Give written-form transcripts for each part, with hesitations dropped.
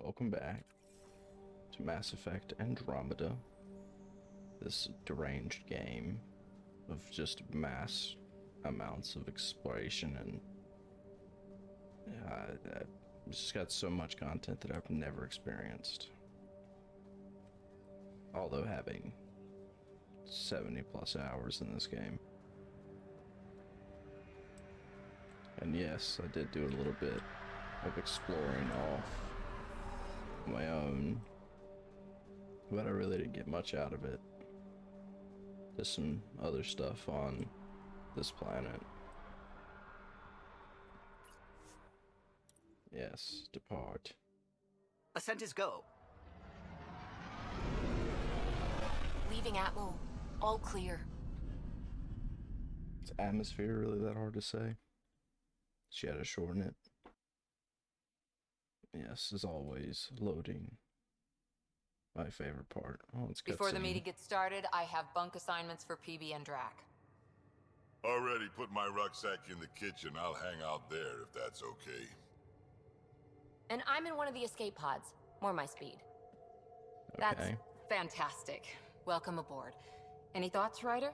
welcome back to Mass Effect Andromeda. This deranged game of just mass amounts of exploration, and it's just got so much content that I've never experienced. Although having 70 plus hours in this game. And yes, I did do a little bit of exploring off my own, but I really didn't get much out of it. Just some other stuff on this planet. Yes, depart. Ascent is go. Leaving Atmo. All clear. Is atmosphere really that hard to say? She had to shorten it. Yes, as always, loading. My favorite part. Oh, let's get Before the some... meeting gets started, I have bunk assignments for PB and Drac. Already put my rucksack in the kitchen. I'll hang out there if that's okay. And I'm in one of the escape pods. More my speed. Okay. That's fantastic. Welcome aboard. Any thoughts, Ryder?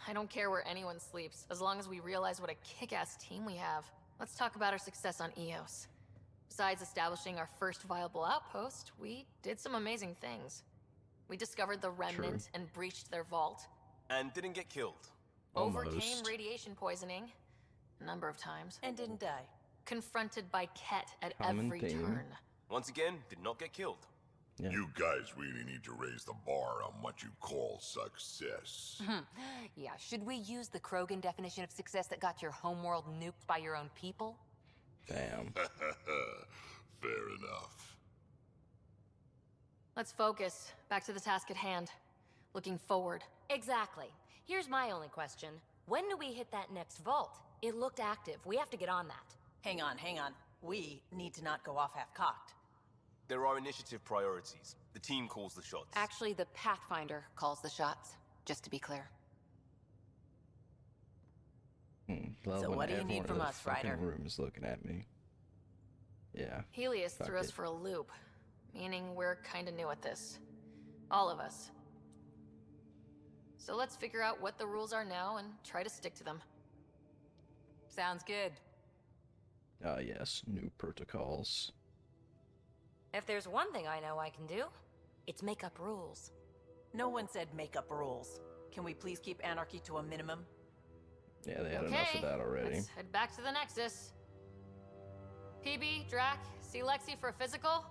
I don't care where anyone sleeps, as long as we realize what a kick-ass team we have. Let's talk about our success on Eos. Besides establishing our first viable outpost, we did some amazing things. We discovered the Remnant and breached their vault. And didn't get killed. Almost. Overcame radiation poisoning a number of times. And didn't die. Confronted by Ket at Common every theme. turn. Once again, did not get killed. Yeah. You guys really need to raise the bar on what you call success. Yeah, should we use the Krogan definition of success that got your homeworld nuked by your own people? Damn. Fair enough. Let's focus. Back to the task at hand. Looking forward. Exactly. Here's my only question. When do we hit that next vault? It looked active. We have to get on that. Hang on. We need to not go off half-cocked. There are initiative priorities. The team calls the shots. Actually, the Pathfinder calls the shots, just to be clear. Love So when what do you need everyone from in the us, fucking Ryder? room is looking at me. Yeah. Helios Fuck threw us it. for a loop, meaning we're kinda new at this. All of us. So let's figure out what the rules are now and try to stick to them. Sounds good. Yes, new protocols. If there's one thing I know I can do, it's make up rules. No one said make up rules. Can we please keep anarchy to a minimum? Yeah, they had Okay, enough of that already. let's head back to the Nexus. PB, Drac, see Lexi for a physical?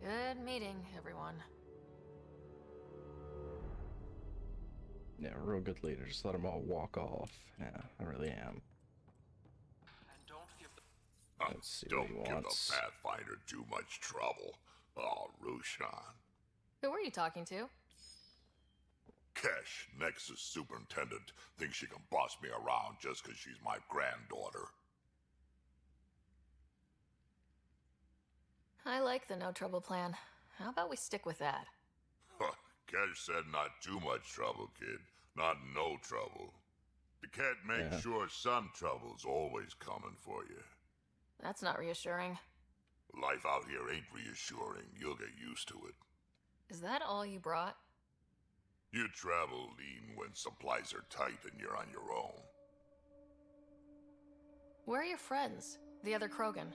Good meeting, everyone. Yeah, real good leader. Just let them all walk off. Yeah, I really am. Let's see what Don't he give wants. the Pathfinder too much trouble. Oh, Rushan. Who were you talking to? Kesh, Nexus Superintendent, thinks she can boss me around just because she's my granddaughter. I like the no trouble plan. How about we stick with that? Kesh said not too much trouble, kid. Not no trouble. The cat makes Yeah. sure some trouble's always coming for you. That's not reassuring. Life out here ain't reassuring. You'll get used to it. Is that all you brought? You travel lean when supplies are tight and you're on your own. Where are your friends? The other Krogan?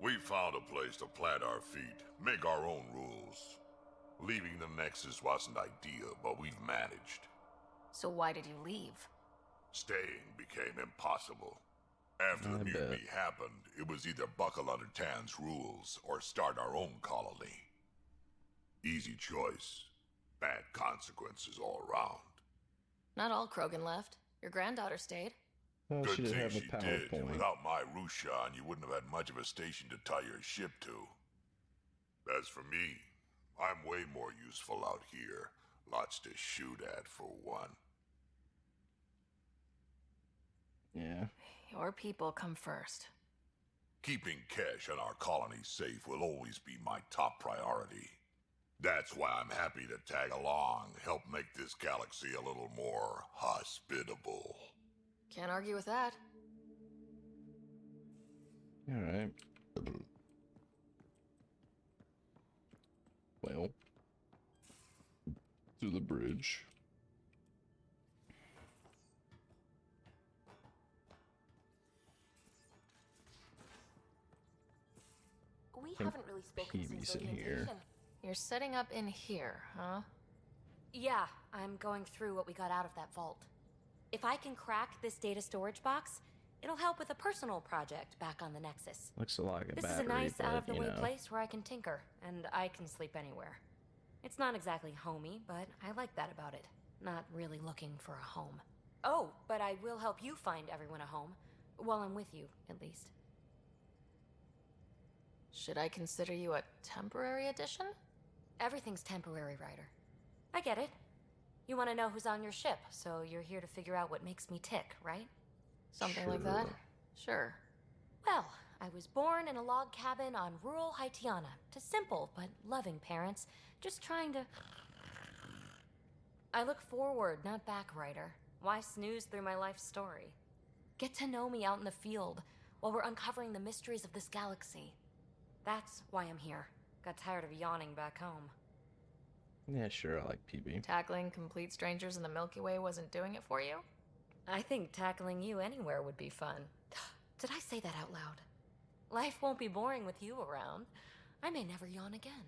We found a place to plant our feet, make our own rules. Leaving the Nexus wasn't ideal, but we've managed. So why did you leave? Staying became impossible. After I the mutiny bet. happened, it was either buckle under Tan's rules or start our own colony. Easy choice. Bad consequences all around. Not all Krogan left. Your granddaughter stayed. Oh, Good she did thing have a she did. PowerPoint. Without my Rushan, you wouldn't have had much of a station to tie your ship to. As for me, I'm way more useful out here. Lots to shoot at, for one. Yeah. Your people come first. Keeping Kesh and our colony safe will always be my top priority. That's why I'm happy to tag along, help make this galaxy a little more hospitable. Can't argue with that. Alright. Well, through the bridge. We think haven't really spoken Peewee's since in here. orientation. You're setting up in here, huh? Yeah, I'm going through what we got out of that vault. If I can crack this data storage box, it'll help with a personal project back on the Nexus. Looks a lot like a This battery, is a nice, but, out-of-the-way you know. place where I can tinker, and I can sleep anywhere. It's not exactly homey, but I like that about it. Not really looking for a home. Oh, but I will help you find everyone a home. While I'm with you, at least. Should I consider you a temporary addition? Everything's temporary, Ryder. I get it. You want to know who's on your ship, so you're here to figure out what makes me tick, right? Something like that? Sure. Well, I was born in a log cabin on rural Haitiana to simple but loving parents, just trying to... I look forward, not back, Ryder. Why snooze through my life story? Get to know me out in the field while we're uncovering the mysteries of this galaxy. That's why I'm here. Got tired of yawning back home. Yeah, sure, I like PB. Tackling complete strangers in the Milky Way wasn't doing it for you? I think tackling you anywhere would be fun. Did I say that out loud? Life won't be boring with you around. I may never yawn again.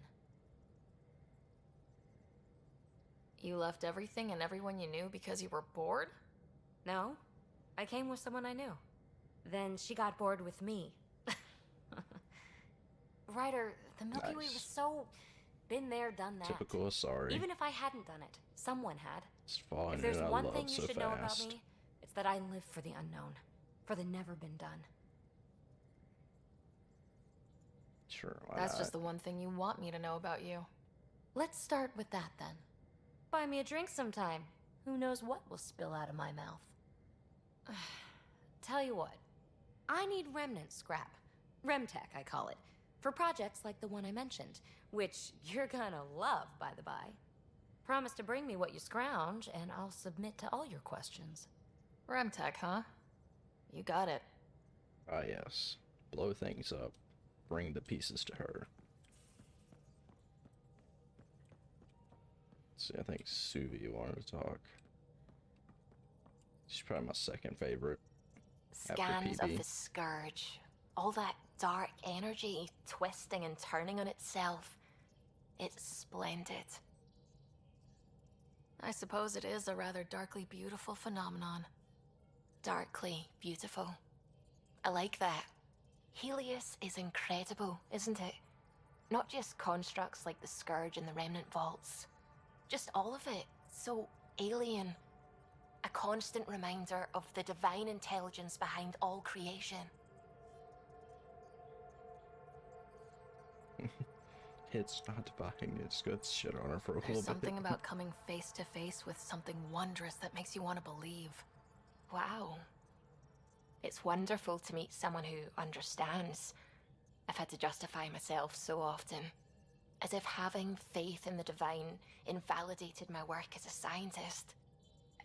You left everything and everyone you knew because you were bored? No, I came with someone I knew. Then she got bored with me. Ryder, the Milky Way was Nice. so... been there, done that. Typical Asari. Even if I hadn't done it, someone had. It's falling If there's in one love thing you so should fast. know about me, it's that I live for the unknown. For the never been done. Sure, why That's not? just the one thing you want me to know about you. Let's start with that then. Buy me a drink sometime. Who knows what will spill out of my mouth. Tell you what, I need remnant scrap. Remtech, I call it. For projects like the one I mentioned, which you're gonna love, by the by. Promise to bring me what you scrounge, and I'll submit to all your questions. Remtech, huh? You got it. Ah, yes. Blow things up. Bring the pieces to her. See, I think Suvi wanted to talk. She's probably my second favorite. Scans PB. of the Scourge. All that dark energy twisting and turning on itself. It's splendid. I suppose it is a rather darkly beautiful phenomenon. Darkly beautiful. I like that. Helios is incredible, isn't it? Not just constructs like the Scourge and the Remnant Vaults. Just all of it. So alien. A constant reminder of the divine intelligence behind all creation. It's not divine, it's good shit on her for a There's little something bit. about coming face to face with something wondrous that makes you want to believe. Wow. It's wonderful to meet someone who understands. I've had to justify myself so often. As if having faith in the divine invalidated my work as a scientist.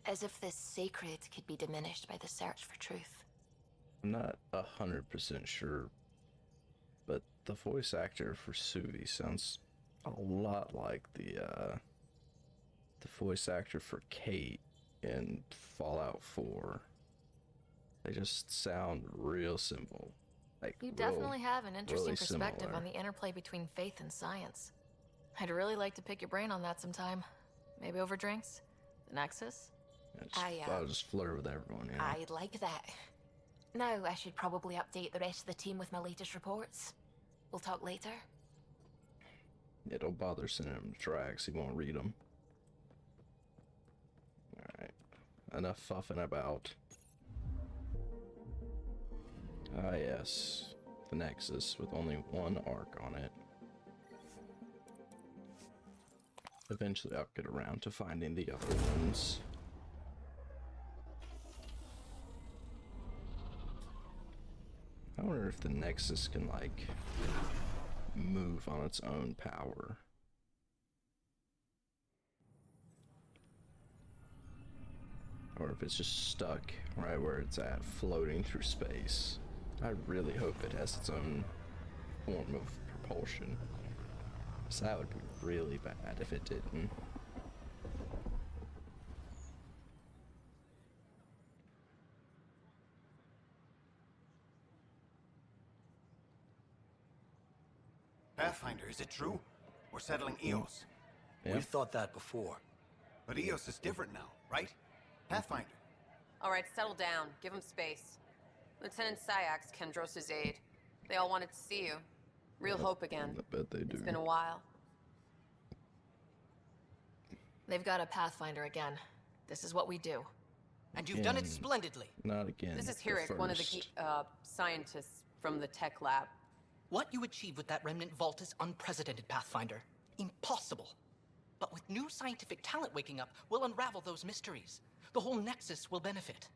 As if the sacred could be diminished by the search for truth. I'm not 100% sure, but the voice actor for Suvi sounds a lot like the voice actor for Kate in Fallout 4. They just sound real simple. Like You real- definitely have an interesting really perspective similar. on the interplay between faith and science. I'd really like to pick your brain on that sometime. Maybe over drinks? The Nexus? I'll just flirt with everyone, you know? I'd like that. Now I should probably update the rest of the team with my latest reports. We'll talk later. Yeah, don't bother sending him tracks, he won't read them. Alright, enough fuffing about. Ah yes, the Nexus with only one arc on it. Eventually I'll get around to finding the other ones. I wonder if the Nexus can, like, move on its own power. Or if it's just stuck right where it's at, floating through space. I really hope it has its own form of propulsion. So that would be really bad if it didn't. Pathfinder, is it true? We're settling Eos. Yeah. We've thought that before. But Eos is different now, right? Pathfinder. All right, settle down. Give him space. Lieutenant Syax, Kendros' aide. They all wanted to see you. Real hope again. I bet they do. It's been a while. They've got a Pathfinder again. This is what we do. And you've done it splendidly. Not again. This is the Hirik, one of the first. scientists from the tech lab. What you achieved with that remnant vault is unprecedented, Pathfinder. Impossible. But with new scientific talent waking up, we'll unravel those mysteries. The whole Nexus will benefit.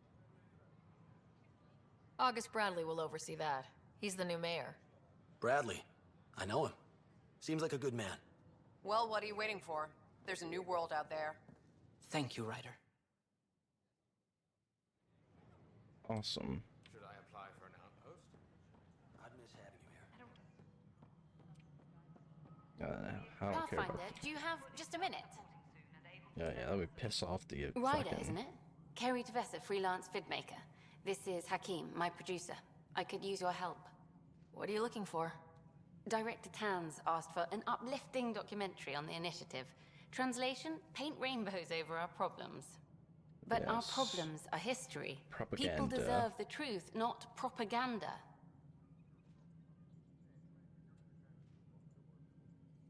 August Bradley will oversee that. He's the new mayor. Bradley. I know him. Seems like a good man. Well, what are you waiting for? There's a new world out there. Thank you, Ryder. Awesome. Should I apply for an outpost? I'd miss having you here. I don't care Pathfinder, about. do you have just a minute? Yeah, let me piss off the Ryder, fucking. isn't it? Kerry Tavessa, freelance vidmaker. This is Hakim, my producer. I could use your help. What are you looking for? Director Tans asked for an uplifting documentary on the initiative. Translation, paint rainbows over our problems. But our Yes. problems are history. People Propaganda. deserve the truth, not propaganda.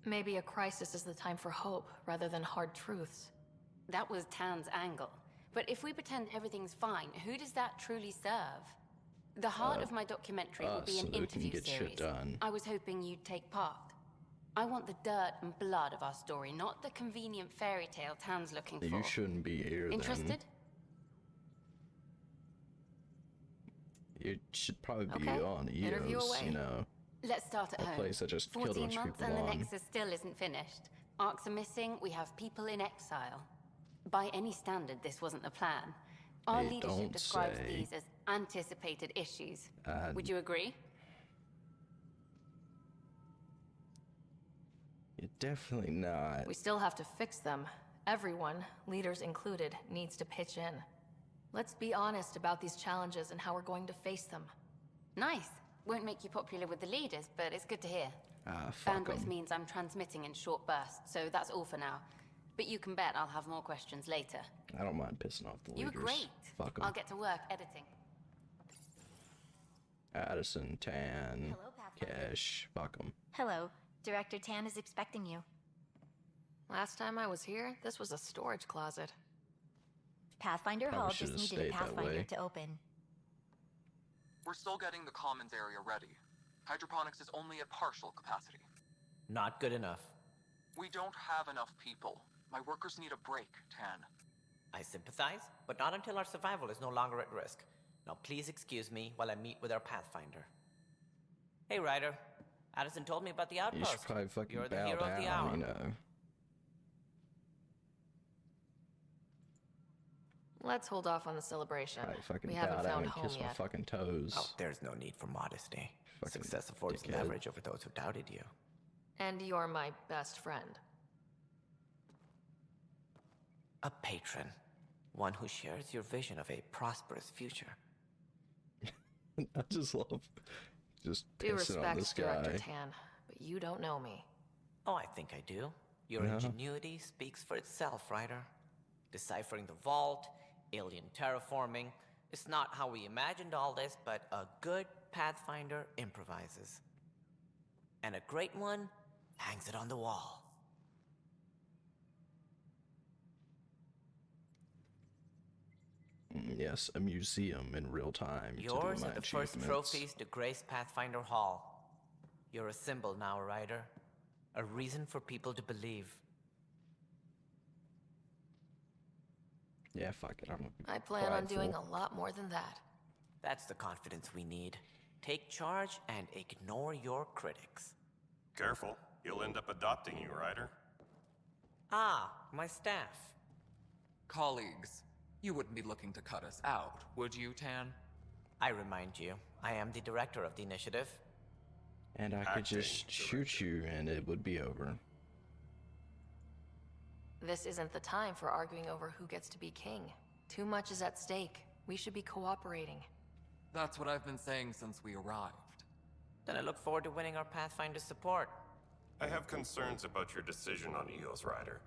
Maybe a crisis is the time for hope rather than hard truths. That was Tan's angle. But if we pretend everything's fine, who does that truly serve? The heart of my documentary will be so an that we can interview get shit series. done. I was hoping you'd take part. I want the dirt and blood of our story, not the convenient fairy tale Tan's looking for. You shouldn't be here. Interested? Then. You should probably be Okay. on Interview EOS. away. You know. Let's start at A home. place I just killed a 14 bunch of months people and the on. Nexus still isn't finished. Arcs are missing, we have people in exile. By any standard, this wasn't the plan. Our Hey, leadership don't describes say. these as anticipated issues. Uh, Would you agree? You're definitely not. We still have to fix them. Everyone, leaders included, needs to pitch in. Let's be honest about these challenges and how we're going to face them. Nice. Won't make you popular with the leaders, but it's good to hear. Fuck Bandwidth 'em. means I'm transmitting in short bursts, so that's all for now. But you can bet I'll have more questions later. I don't mind pissing off the You leaders. were great. Fuck 'em. I'll get to work editing. Addison, Tan, Hello, Pathfinder. Cash, fuck 'em. Hello. Director Tan is expecting you. Last time I was here, this was a storage closet. Pathfinder Probably Hall should've just needed stayed a that Pathfinder way. to open. We're still getting the commons area ready. Hydroponics is only at partial capacity. Not good enough. We don't have enough people. My workers need a break, Tan. I sympathize, but not until our survival is no longer at risk. Now please excuse me while I meet with our Pathfinder. Hey, Ryder. Addison told me about the You outpost. should probably fucking You're the bow hero of the hour. down, you know. Let's hold off on the celebration. Probably fucking We bow haven't down found and home kiss my yet. fucking toes. Oh, there's no need for modesty. Fucking Success affords dickhead. leverage over those who doubted you. And you're my best friend. A patron. One who shares your vision of a prosperous future. I just love just Due pissing on respect, this Director guy. Tan, but you don't know me. Oh, I think I do. Your No. ingenuity speaks for itself, Ryder. Deciphering the vault, alien terraforming. It's not how we imagined all this, but a good Pathfinder improvises. And a great one hangs it on the wall. Yes, a museum in real time. to do Yours my are the first achievements. trophies to grace Pathfinder Hall. You're a symbol now, Ryder. A reason for people to believe. Yeah, fuck it. I'm I plan on doing prideful. a lot more than that. That's the confidence we need. Take charge and ignore your critics. Careful, he'll end up adopting you, Ryder. Ah, my staff. Colleagues, you wouldn't be looking to cut us out, would you, Tan? I remind you, I am the director of the initiative. And I could just shoot you and it would be over. This isn't the time for arguing over who gets to be king. Too much is at stake. We should be cooperating. That's what I've been saying since we arrived. Then I look forward to winning our Pathfinder support. I have concerns about your decision on Eos, Ryder.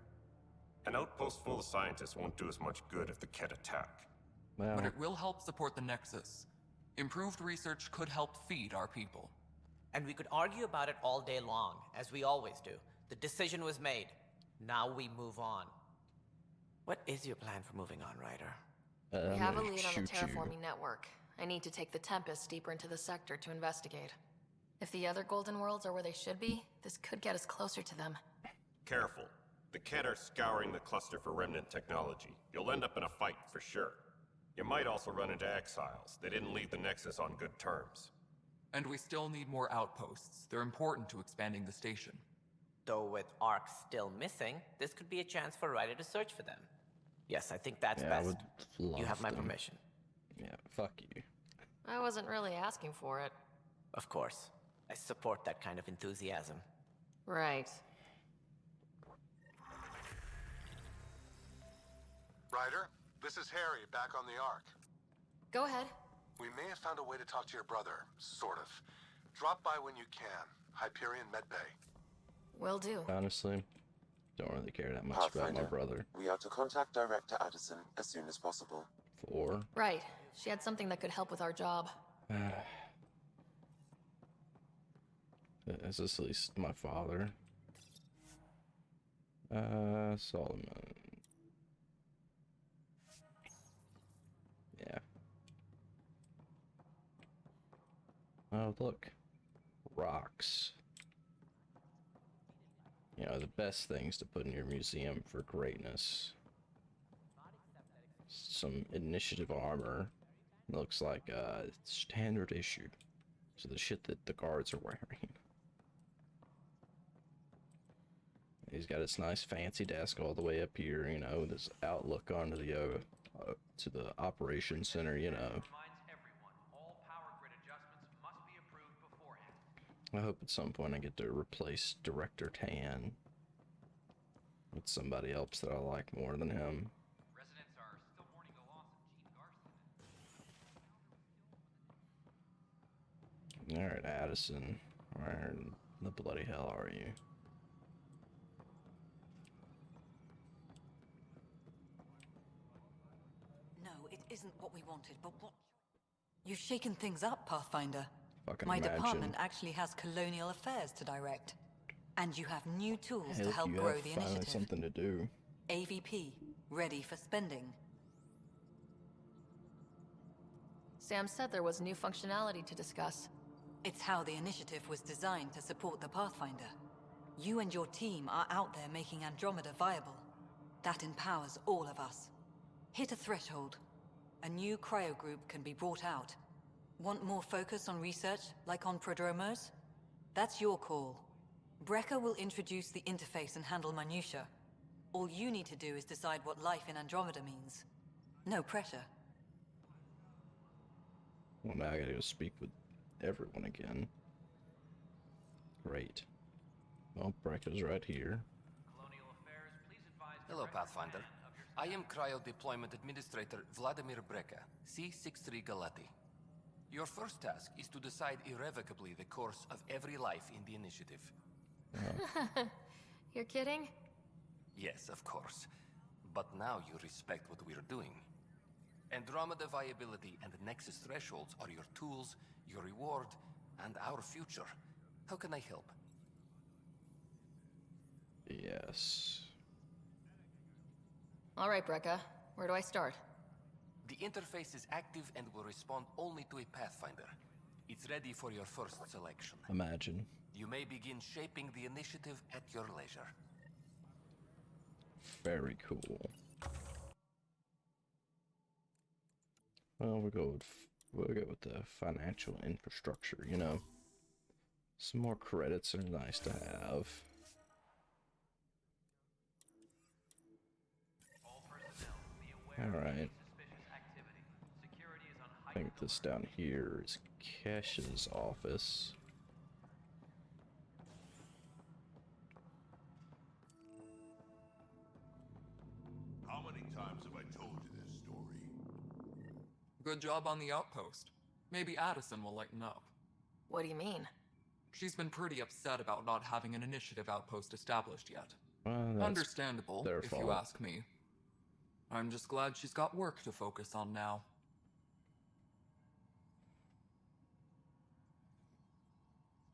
An outpost full of scientists won't do as much good if the Kett attack. Well, But it will help support the Nexus. Improved research could help feed our people. And we could argue about it all day long, as we always do. The decision was made. Now we move on. What is your plan for moving on, Ryder? We have a lead on the shoot you. terraforming network. I need to take the Tempest deeper into the sector to investigate. If the other Golden Worlds are where they should be, this could get us closer to them. Careful. The Kett are scouring the cluster for remnant technology. You'll end up in a fight for sure. You might also run into exiles. They didn't leave the Nexus on good terms. And we still need more outposts. They're important to expanding the station. Though with Ark still missing, this could be a chance for Ryder to search for them. Yes, I think that's Yeah, I best. would love You have my them. permission. Yeah, fuck you. I wasn't really asking for it. Of course. I support that kind of enthusiasm. Right. Ryder, this is Harry, back on the Ark. Go ahead. We may have found a way to talk to your brother, sort of. Drop by when you can. Hyperion Medbay. Will do. Honestly, don't really care that much about my brother. We are to contact Director Addison as soon as possible. For? Right. She had something that could help with our job. Is this at least my father? Solomon. Yeah. Oh, look. Rocks. You know, the best things to put in your museum for greatness. Some initiative armor. Looks like standard issue. So the shit that the guards are wearing. He's got his nice fancy desk all the way up here, you know, with his outlook onto the to the operations center, you know. I hope at some point I get to replace Director Tan with somebody else that I like more than him. Alright, Addison. Where in the bloody hell are you? No, it isn't what we wanted, but what... You've shaken things up, Pathfinder. Fucking My imagine. department actually has colonial affairs to direct. And you have new tools Hey, to look, help you grow have the finally initiative. something to do. AVP, ready for spending. Sam said there was new functionality to discuss. It's how the initiative was designed to support the Pathfinder. You and your team are out there making Andromeda viable. That empowers all of us. Hit a threshold. A new cryo group can be brought out. Want more focus on research, like on prodromos? That's your call. Brecker will introduce the interface and handle minutiae. All you need to do is decide what life in Andromeda means. No pressure. Well, now I gotta go speak with everyone again. Great. Well, Brecca's right here. Hello, Pathfinder. I am Cryo Deployment Administrator Vladimir Breca, C-63 Galati. Your first task is to decide irrevocably the course of every life in the initiative. You're kidding? Yes, of course. But now you respect what we're doing. Andromeda viability and Nexus thresholds are your tools, your reward, and our future. How can I help? Yes. All right, Brecca. Where do I start? The interface is active and will respond only to a Pathfinder. It's ready for your first selection. Imagine. You may begin shaping the initiative at your leisure. Very cool. Well, we'll go with the financial infrastructure, you know. Some more credits are nice to have. Alright. think this down here is Kesh's office. How many times have I told you this story? Good job on the outpost. Maybe Addison will lighten up. What do you mean? She's been pretty upset about not having an initiative outpost established yet. Well, that's Understandable, their if fault. you ask me. I'm just glad she's got work to focus on now.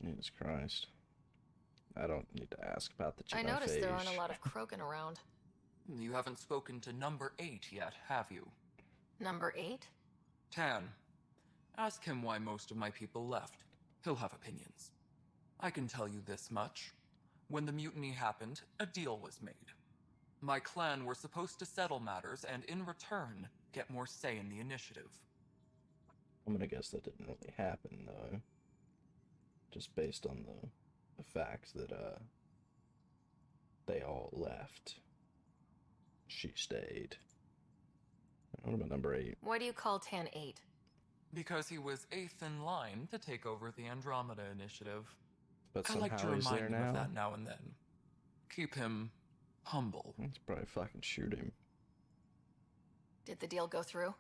Jesus Christ. I don't need to ask about the I genophage. noticed there aren't a lot of Krogan around. You haven't spoken to number 8 yet, have you? Number 8? Tan. Ask him why most of my people left. He'll have opinions. I can tell you this much. When the mutiny happened, a deal was made. My clan were supposed to settle matters and, in return, get more say in the initiative. I'm gonna guess that didn't really happen, though. Just based on the fact that, they all left. She stayed. What about number 8? Why do you call Tan 8? Because he was 8th in line to take over the Andromeda initiative. But I like to somehow he's remind there him now? of that now and then. Keep him humble. Let's probably fucking shoot him. Did the deal go through?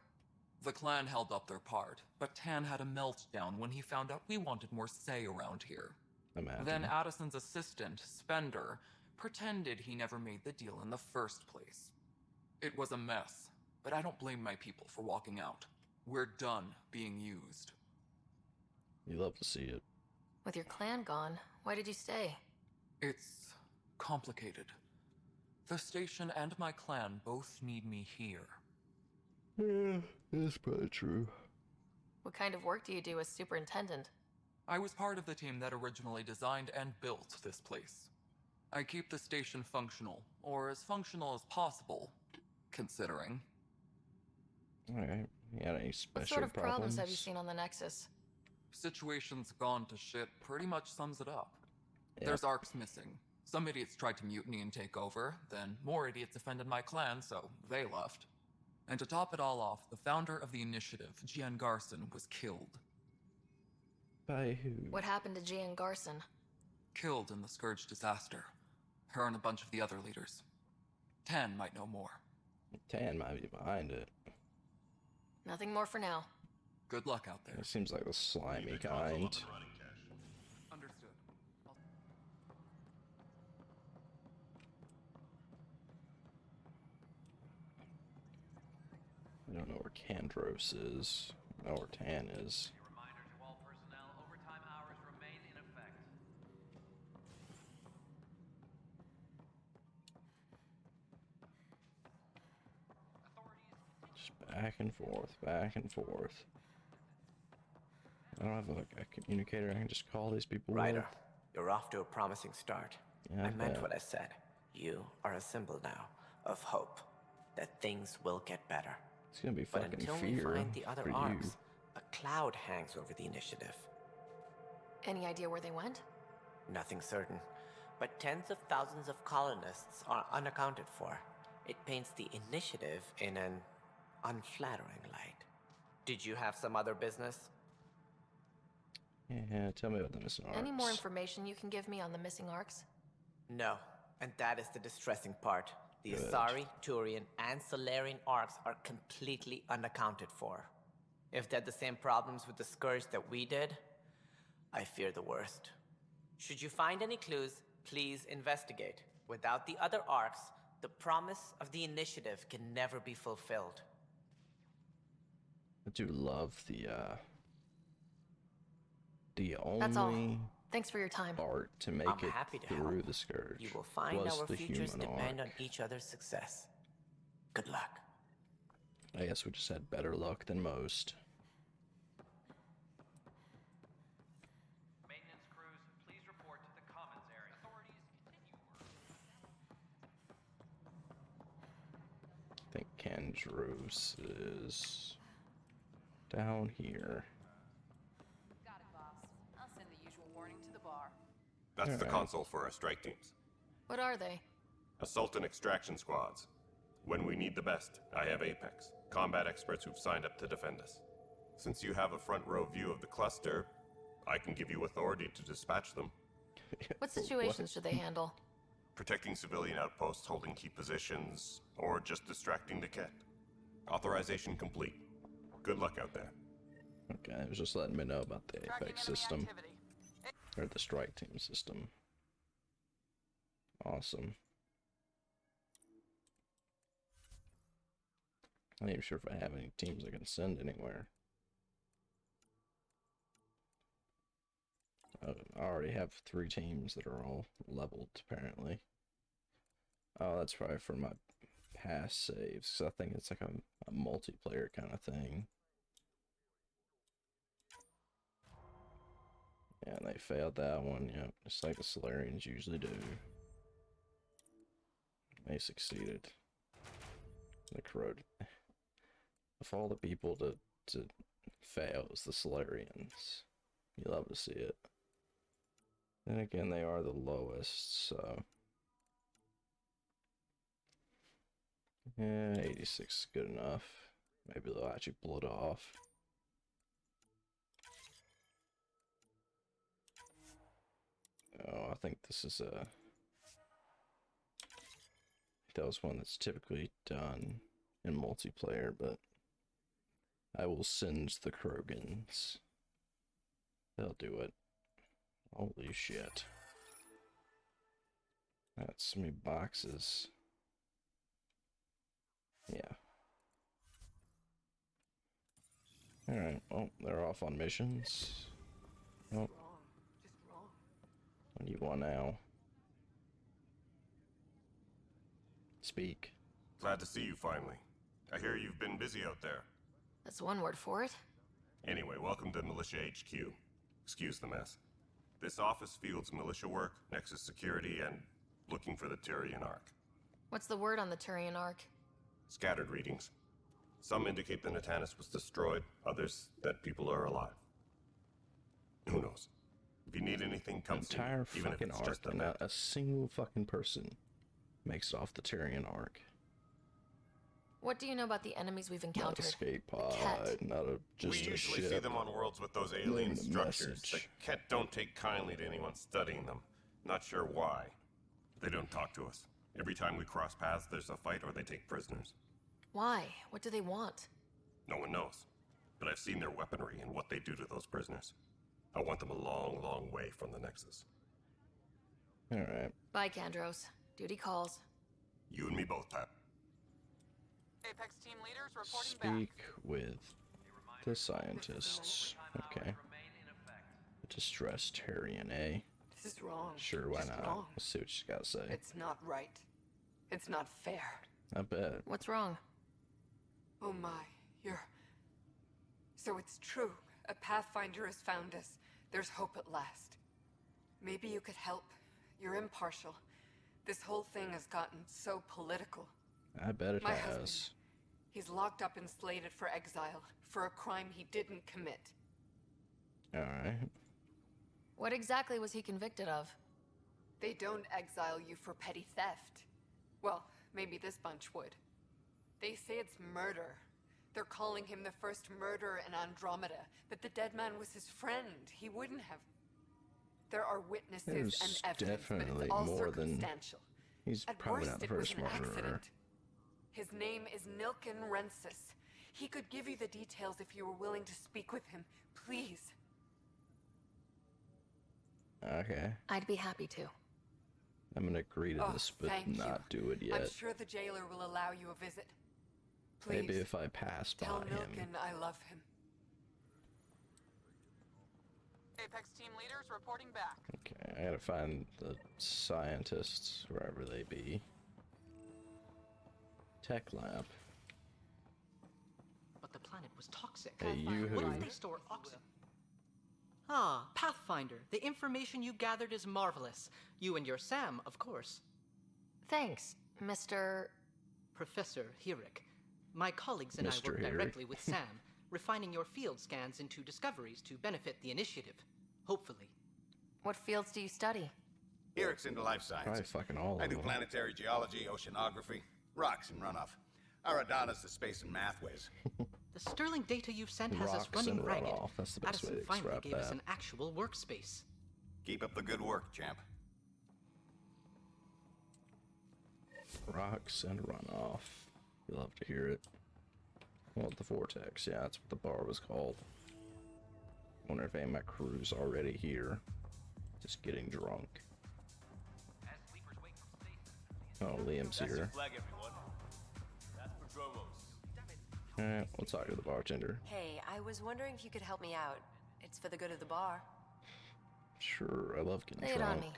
The clan held up their part, but Tan had a meltdown when he found out we wanted more say around here. Imagine. Then Addison's assistant, Spender, pretended he never made the deal in the first place. It was a mess, but I don't blame my people for walking out. We're done being used. You love to see it. With your clan gone, why did you stay? It's complicated. The station and my clan both need me here. Yeah, that's probably true. What kind of work do you do as superintendent? I was part of the team that originally designed and built this place. I keep the station functional, or as functional as possible, considering. Alright, you got any special What sort of problems have you seen on the Nexus? Situation's gone to shit pretty much sums it up. Yep. There's arcs missing. Some idiots tried to mutiny and take over, then more idiots offended my clan, so they left. And to top it all off, the founder of the initiative, Gian Garson, was killed. By who? What happened to Gian Garson? Killed in the Scourge disaster. Her and a bunch of the other leaders. Tan might know more. Tan might be behind it. Nothing more for now. Good luck out there. It seems like the slimy kind. Understood. I don't know where Kandros is. I know where Tan is. Reminder to all personnel, overtime hours remain in effect. Just back and forth, back and forth. I don't have a communicator I can just call these people Ryder, with. you're off to a promising start. Yeah, I meant bet. what I said. You are a symbol now of hope that things will get better. It's gonna be But fucking until fear we find the other for you. arcs, a cloud hangs over the initiative. Any idea where they went? Nothing certain, but tens of thousands of colonists are unaccounted for. It paints the initiative in an unflattering light. Did you have some other business? Yeah, tell me about the missing arcs. Any more information you can give me on the missing arcs? No, and that is the distressing part. The Good. Asari, Turian, and Solarian arcs are completely unaccounted for. If they had the same problems with the Scourge that we did, I fear the worst. Should you find any clues, please investigate. Without the other arcs, the promise of the initiative can never be fulfilled. I do love the That's all. only Thanks for your time. art to make I'm it happy to through help. the Scourge. You will find was our the futures human depend arc. on each other's success. Good luck. I guess we just had better luck than most. Maintenance crews, please report to the commons area. Authorities continue work. I think Kandros is down here. Got it, boss. I'll send the usual warning to the bar. That's the Alright. console for our strike teams. What are they? Assault and extraction squads. When we need the best, I have Apex. Combat experts who've signed up to defend us. Since you have a front row view of the cluster, I can give you authority to dispatch them. What situations should they handle? Protecting civilian outposts holding key positions, or just distracting the Ket. Authorization complete. Good luck out there. Okay, it was just letting me know about the Apex system. Or the strike team system. Awesome. I'm not even sure if I have any teams I can send anywhere. I already have 3 teams that are all leveled, apparently. Oh, that's probably for my past saves, so I think it's like a multiplayer kind of thing. Yeah, they failed that one, yep, just like the Solarians usually do. They succeeded. The corroded. Of all the people to fail, it's the Solarians. You love to see it. Then again, they are the lowest, so... Yeah, 86 is good enough. Maybe they'll actually blow it off. Oh, I think this is a... That was one that's typically done in multiplayer, but I will send the Krogans. They'll do it. Holy shit. That's so many boxes. Yeah. Alright, well, they're off on missions. Oh. What do you want now? Speak. Glad to see you finally. I hear you've been busy out there. That's one word for it. Anyway, welcome to Militia HQ. Excuse the mess. This office fields militia work, Nexus security, and looking for the Tyrian Ark. What's the word on the Turian Ark? Scattered readings. Some indicate the Natanus was destroyed, others that people are alive. Who knows? If you need anything, come see me, Entire even if fucking it's arc, just a and bit. not a single fucking person makes it off the Tyrian Arc. What do you know about the enemies we've Not encountered? a skate pod, Ket. not a just We a usually ship. see them on worlds with those Leaving alien a structures. The message. Ket don't take kindly to anyone studying them. Not sure why. They don't talk to us. Every time we cross paths, there's a fight or they take prisoners. Why? What do they want? No one knows. But I've seen their weaponry and what they do to those prisoners. I want them a long, long way from the Nexus. Alright. Bye, Kandros. Duty calls. You and me both, Pat. Apex team leaders reporting back. Speak with the scientists. Okay. Distressed Tyrian, eh? This is wrong. Sure, why Just not? wrong. Let's see what she's got to say. It's not right. It's not fair. I bet. What's wrong? Oh my, you're... So it's true. A Pathfinder has found us. There's hope at last. Maybe you could help. You're impartial. This whole thing has gotten so political. I bet it My has. husband, he's locked up and slated for exile for a crime he didn't commit. Alright. What exactly was he convicted of? They don't exile you for petty theft. Well, maybe this bunch would. They say it's murder. They're calling him the first murderer in Andromeda, but the dead man was his friend. He wouldn't have. There are witnesses There's and evidence, but definitely it's all more than... circumstantial. He's At probably worst, not the it was first an murderer. accident. His name is Nilken Rensis. He could give you the details if you were willing to speak with him. Please. Okay. I'd be happy to. I'm gonna agree to this, but thank not do it yet. I'm sure the jailer will allow you a visit. Please. Maybe if I pass by Tell him. Nilken I love him. Apex team leaders reporting back. Okay, I gotta find the scientists, wherever they be. Tech lab. But the planet was toxic. Hey, you What who? if they store oxygen? Ah, Pathfinder. The information you gathered is marvelous. You and your Sam, of course. Thanks, Mr. Professor Hirik. My colleagues and I Mr. work Hirik. directly with Sam, refining your field scans into discoveries to benefit the initiative. Hopefully. What fields do you study? Eric's into life Probably sciences. fucking all I of do them. planetary geology, oceanography, rocks and runoff. Our Adonis is space and math whiz. The sterling data you've sent has us Rocks running and ragged. runoff. That's the best way Addison to finally describe gave us that. an actual workspace. Keep up the good work, champ. Rocks and runoff. You'll have to hear it. Well, the vortex. Yeah, that's what the bar was called. Wonder if any of my crew's already here. Just getting drunk. Oh, Liam's here. Alright, we'll talk to the bartender. Hey, I was wondering if you could help me out. It's for the good of the bar. Sure, I love getting Lay it drunk. on me.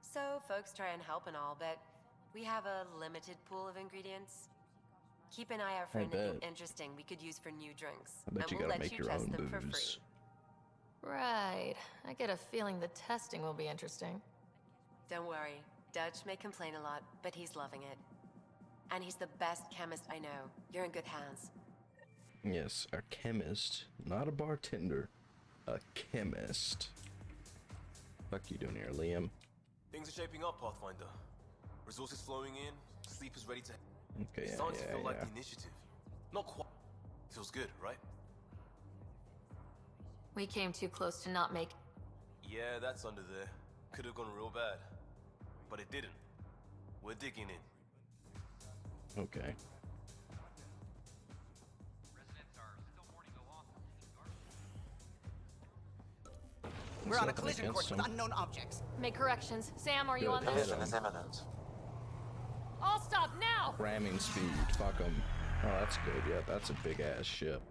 So, folks try and help and all, but we have a limited pool of ingredients. Keep an eye out for I anything bet. interesting we could use for new drinks. I bet and you we'll gotta let make you your test own them for free. booze. Right. I get a feeling the testing will be interesting. Don't worry. Dutch may complain a lot, but he's loving it. And he's the best chemist I know. You're in good hands. Yes, a chemist, not a bartender. A chemist. Fuck you doing here, Liam? Things are shaping up, Pathfinder. Resources flowing in, sleepers ready to... Okay, It's starting to feel like yeah. the initiative. Not quite. Feels good, right? We came too close to not make... Yeah, that's under there. Could have gone real bad. But it didn't. We're digging in. Okay. We're on a Nothing collision against course with him. unknown objects. Make corrections. Sam, are you Good, on hit this? him. Collision is imminent. I'll stop now! Ramming speed, fuck them. Oh, that's good, yeah, that's a big ass ship.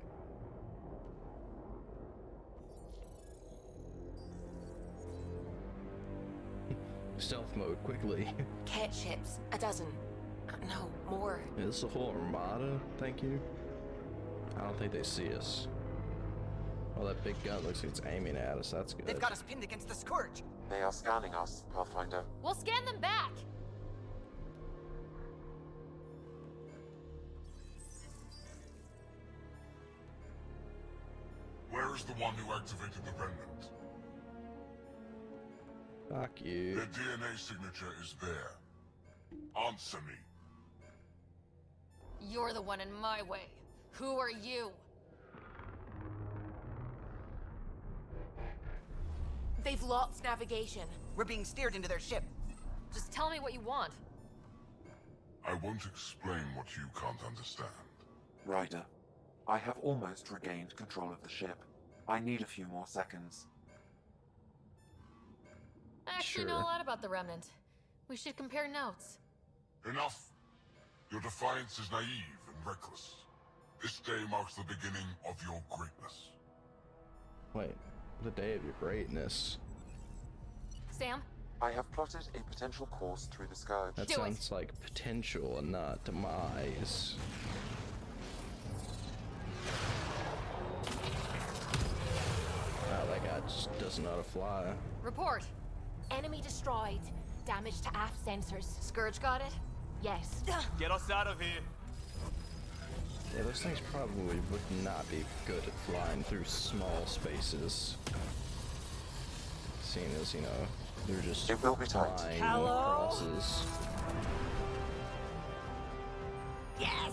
Stealth mode, quickly. Cat ships. A dozen. No, more. Is this a whole armada? Thank you. I don't think they see us. Oh, that big gun looks like it's aiming at us. That's good. They've got us pinned against the Scourge. They are scanning us, Pathfinder. We'll scan them back! Where is the one who activated the remnant? Fuck you. Their DNA signature is there. Answer me. You're the one in my way. Who are you? They've lost navigation. We're being steered into their ship. Just tell me what you want. I won't explain what you can't understand. Ryder, I have almost regained control of the ship. I need a few more seconds. I actually know a lot about the Remnant. We should compare notes. Enough! Your defiance is naive and reckless. This day marks the beginning of your greatness. Wait, the day of your greatness. Sam? I have plotted a potential course through the Scourge. That sounds like potential and not demise. Wow, that guy just doesn't know how to fly. Report. Enemy destroyed. Damage to aft sensors. Scourge got it? Yes. Get us out of here! Yeah, those things probably would not be good at flying through small spaces. Seeing as, you know, they're just It will be tight. flying Hello? crosses. Yes!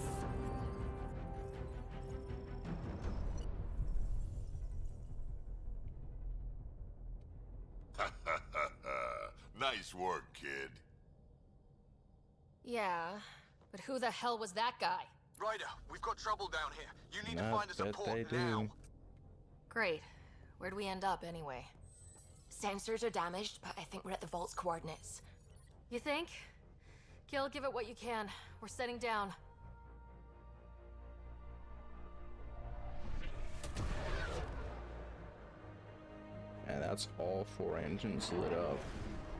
Nice work, kid. Yeah, but who the hell was that guy? Ryder, we've got trouble down here. You need to I find us a bet they port now. do. Great. Where'd we end up anyway? Sensors are damaged, but I think we're at the vault's coordinates. You think? Gil, give it what you can. We're setting down. And that's all 4 engines lit up.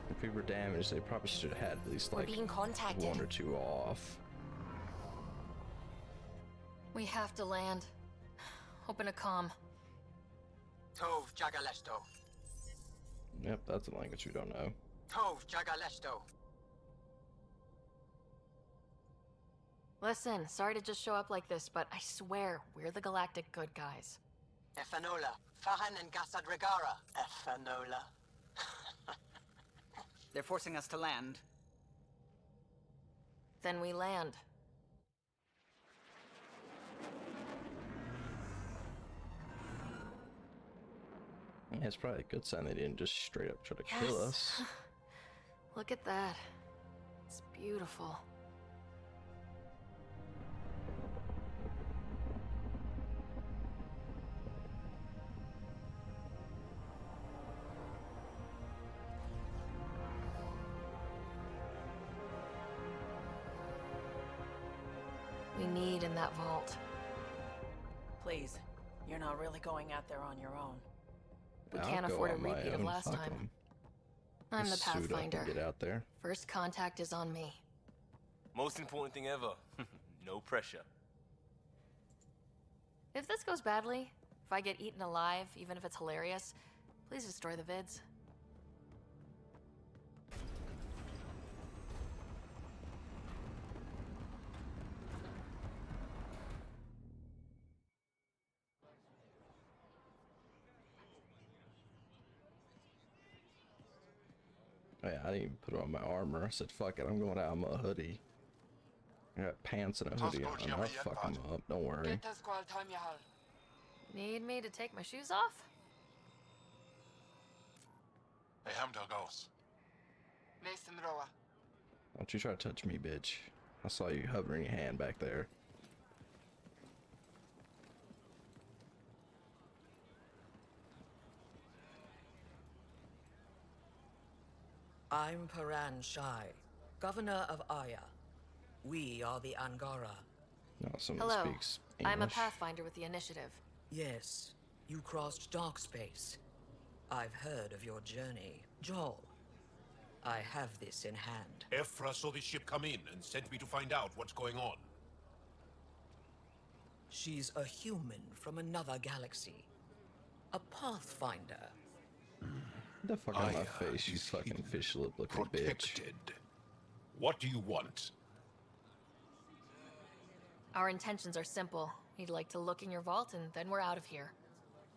If we were damaged, they probably should have had at least We're like being contacted. 1 or 2 off. We have to land. Open a comm. Tov Jagalesto. Yep, that's a language we don't know. Tov Jagalesto. Listen, sorry to just show up like this, but I swear, we're the galactic good guys. Efanola. Fahan and Gassad Regara. Efanola. They're forcing us to land. Then we land. Yeah, it's probably a good sign they didn't just straight up try to kill us. Look at that. It's beautiful. We need in that vault. Please, you're not really going out there on your own. We I'll can't go afford a on my repeat of own, last fuck time. 'em. I'm the Just suit up and Pathfinder. get out there. First contact is on me. Most important thing ever. No pressure. If this goes badly, if I get eaten alive, even if it's hilarious, please destroy the vids. Oh, yeah, I didn't even put on my armor. I said, fuck it, I'm going out in my hoodie. I got pants and a hoodie on. I'll fuck them up, don't worry. Need me to take my shoes off? Don't you try to touch me, bitch. I saw you hovering your hand back there. I'm Paran Shai, Governor of Aya. We are the Angara. No, someone Hello. speaks English. I'm a Pathfinder with the Initiative. Yes, you crossed dark space. I've heard of your journey, Joel. I have this in hand. Ephra saw the ship come in and sent me to find out what's going on. She's a human from another galaxy. A Pathfinder. Get the fuck out of my face, you fucking fish lip looking bitch. What do you want? Our intentions are simple. We'd like to look in your vault and then we're out of here.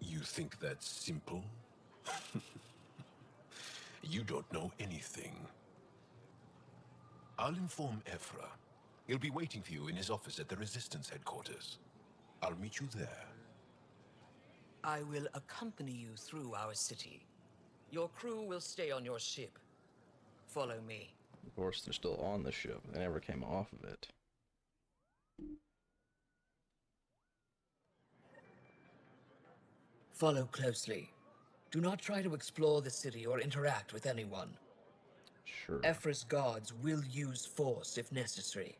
You think that's simple? You don't know anything. I'll inform Ephra. He'll be waiting for you in his office at the Resistance headquarters. I'll meet you there. I will accompany you through our city. Your crew will stay on your ship. Follow me. Of course, they're still on the ship. They never came off of it. Follow closely. Do not try to explore the city or interact with anyone. Sure. Ephra's guards will use force if necessary.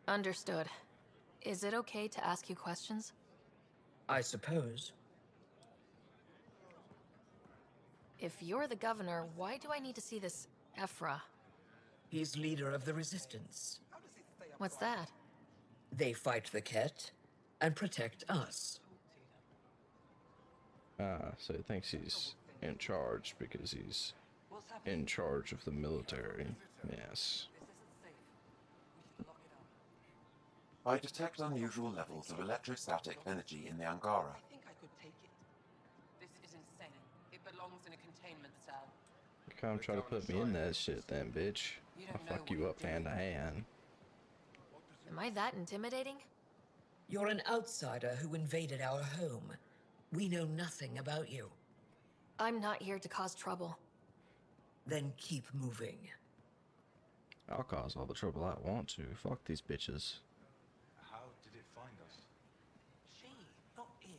Understood. Is it okay to ask you questions? I suppose. If you're the governor, why do I need to see this Ephra? He's leader of the Resistance. What's that? They fight the Ket and protect us. Ah, so he thinks he's in charge because he's in charge of the military. Yes. I detect unusual levels of electrostatic energy in the Angara. I think I could take it. This is insane. It belongs in a containment cell. Come try to put me in that shit then, bitch. I'll fuck you up hand to hand. Am I that intimidating? You're an outsider who invaded our home. We know nothing about you. I'm not here to cause trouble. Then keep moving. I'll cause all the trouble I want to. Fuck these bitches. How did it find us? She, not it.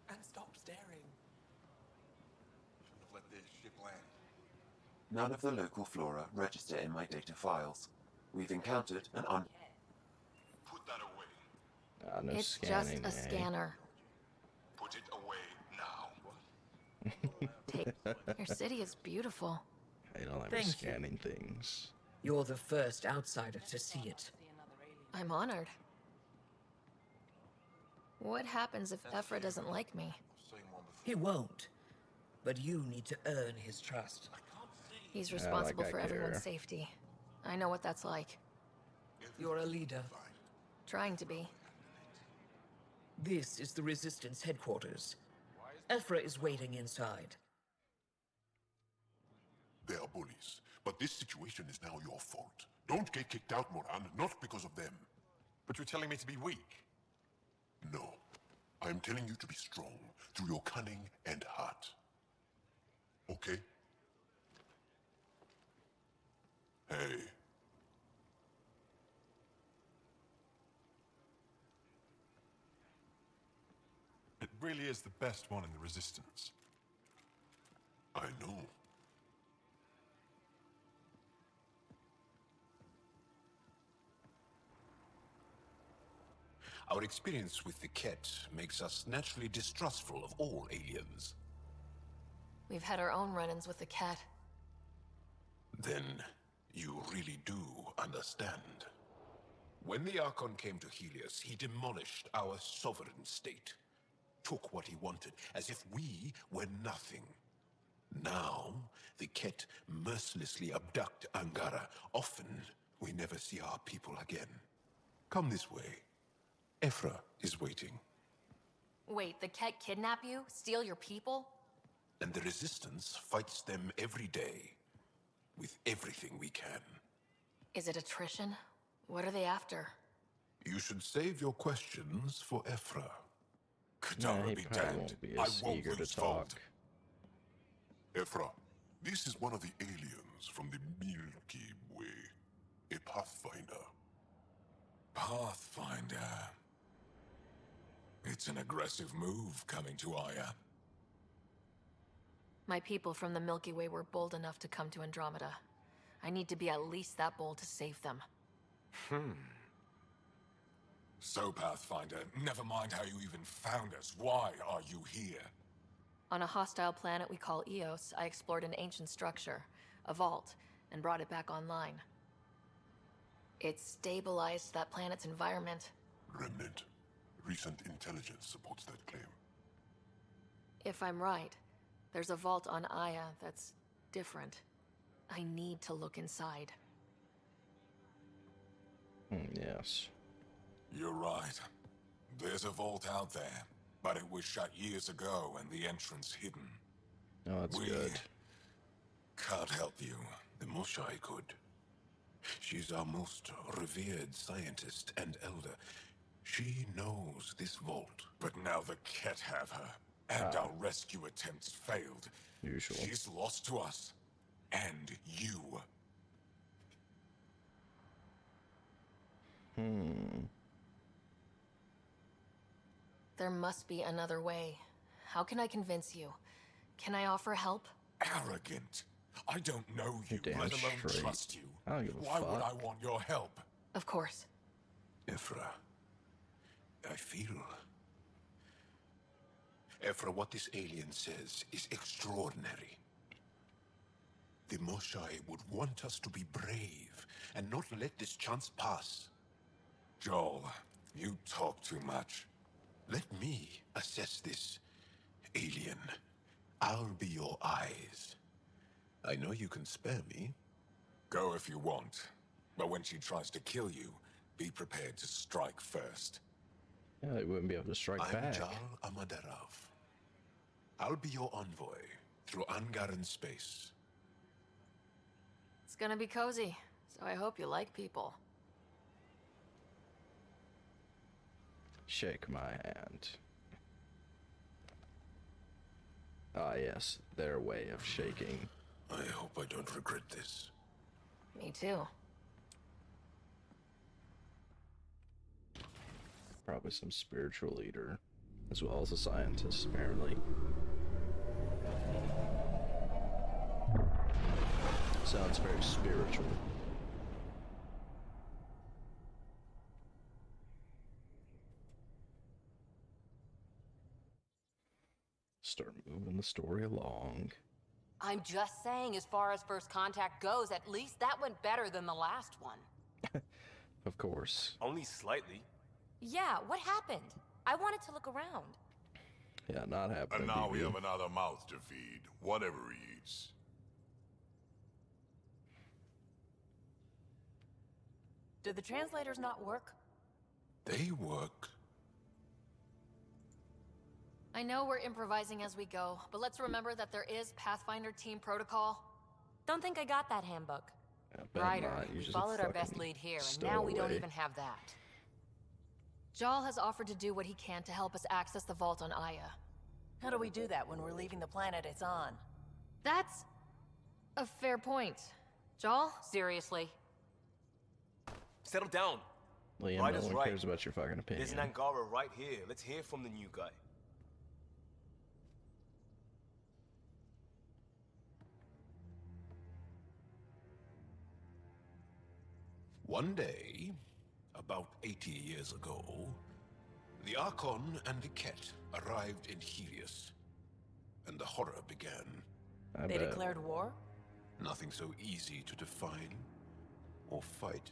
And stop staring. Shouldn't have let this ship land. None of the local flora register in my data files. We've encountered an Put that away. Ah, no It's scanning, just a scanner. Put it away now. Your city is beautiful. I don't like Thank you. scanning things. You're the first outsider to see it. I'm honored. What happens if Ephra doesn't like me? He won't. But you need to earn his trust. He's Yeah, responsible like I for everyone's care. safety. I know what that's like. You're a leader. Trying to be. This is the Resistance headquarters. Ephra is waiting inside. They are bullies, but this situation is now your fault. Don't get kicked out, Moran, not because of them. But you're telling me to be weak? No. I am telling you to be strong through your cunning and heart. Okay? Hey. It really is the best one in the Resistance. I know. Our experience with the Ket makes us naturally distrustful of all aliens. We've had our own run-ins with the cat. Then you really do understand. When the Archon came to Helios, he demolished our sovereign state. Took what he wanted, as if we were nothing. Now, the Ket mercilessly abduct Angara. Often, we never see our people again. Come this way. Ephra is waiting. Wait, the cat kidnap you? Steal your people? And the Resistance fights them every day. With everything we can. Is it attrition? What are they after? You should save your questions for Ephra. Nah, he probably won't be as eager to talk. Ephra, this is one of the aliens from the Milky Way. A Pathfinder. Pathfinder. It's an aggressive move coming to Aya. My people from the Milky Way were bold enough to come to Andromeda. I need to be at least that bold to save them. So, Pathfinder, never mind how you even found us. Why are you here? On a hostile planet we call Eos, I explored an ancient structure, a vault, and brought it back online. It stabilized that planet's environment. Remnant. Recent intelligence supports that claim. If I'm right, there's a vault on Aya that's different. I need to look inside. Yes. You're right. There's a vault out there, but it was shut years ago and the entrance hidden. Oh, that's good. Can't help you. The Moshai could. She's our most revered scientist and elder. She knows this vault. But now the Ket have her, and our rescue attempts failed. Usual. She's lost to us. And you. There must be another way. How can I convince you? Can I offer help? Arrogant. I don't know you, Damn let alone straight. trust you. I don't give a Why would fuck. I want your help? Of course. Ephra, I feel... Ephra, what this alien says is extraordinary. The Moshai would want us to be brave and not let this chance pass. Joel, you talk too much. Let me assess this, alien. I'll be your eyes. I know you can spare me. Go if you want. But when she tries to kill you, be prepared to strike first. Yeah, they wouldn't be able to strike I'm back. Jal Amadarov. I'll be your envoy through Angaran space. It's gonna be cozy, so I hope you like people. Shake my hand. Ah, yes, their way of shaking. I hope I don't regret this. Me too. Probably some spiritual leader, as well as a scientist, apparently. Sounds very spiritual. Start moving the story along. I'm just saying, as far as first contact goes, at least that went better than the last one. Of course. Only slightly. Yeah, what happened? I wanted to look around. Yeah, not happening. And now we BB. have another mouth to feed, whatever he eats. Did the translators not work? They work. I know we're improvising as we go, but let's remember that there is Pathfinder team protocol. Don't think I got that handbook. I bet Ryder, not. You we just followed our best fucking lead here, and stow now we don't away. even have that. Jal has offered to do what he can to help us access the vault on Aya. How do we do that when we're leaving the planet it's on? That's a fair point. Joel? Seriously? Settle down. Liam, Ryder's no one right. cares about your fucking opinion. There's an Angara right here. Let's hear from the new guy. One day, about 80 years ago, the Archon and the Ket arrived in Helios, and the horror began. They declared war? Nothing so easy to define or fight.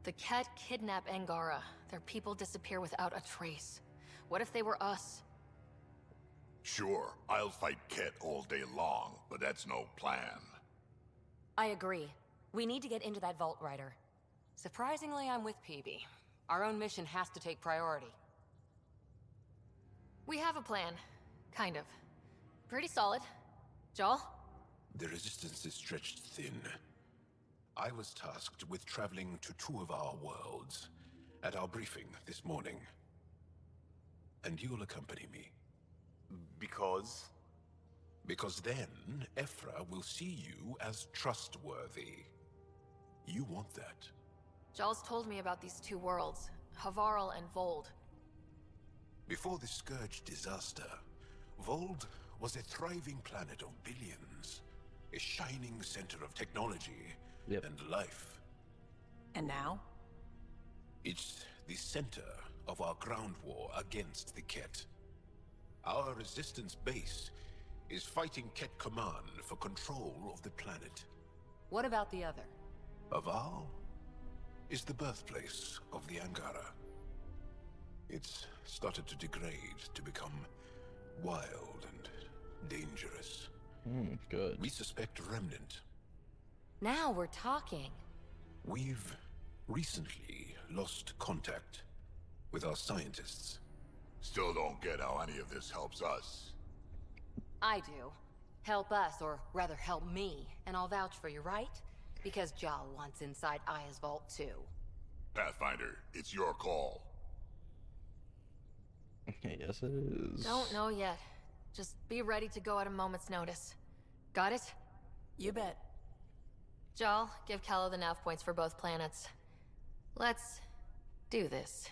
The Ket kidnap Angara. Their people disappear without a trace. What if they were us? Sure, I'll fight Ket all day long, but that's no plan. I agree. We need to get into that vault, Ryder. Surprisingly, I'm with PB. Our own mission has to take priority. We have a plan. Kind of. Pretty solid. Joel? The resistance is stretched thin. I was tasked with traveling to two of our worlds at our briefing this morning. And you'll accompany me. Because? Because then, Ephra will see you as trustworthy. You want that. Joel's told me about these two worlds, Havarl and Vold. Before the Scourge disaster, Vold was a thriving planet of billions. A shining center of technology and life. And now? It's the center of our ground war against the Ket. Our resistance base is fighting Ket Command for control of the planet. What about the other? Havarl is the birthplace of the Angara. It's started to degrade, to become wild and dangerous. Good. We suspect Remnant. Now we're talking. We've recently lost contact with our scientists. Still don't get how any of this helps us. I do. Help us, or rather help me, and I'll vouch for you, right? Because Jal wants inside Aya's vault too. Pathfinder, it's your call. Yes, it is. Don't know yet. Just be ready to go at a moment's notice. Got it? You bet. Jal, give Callow the nav points for both planets. Let's do this.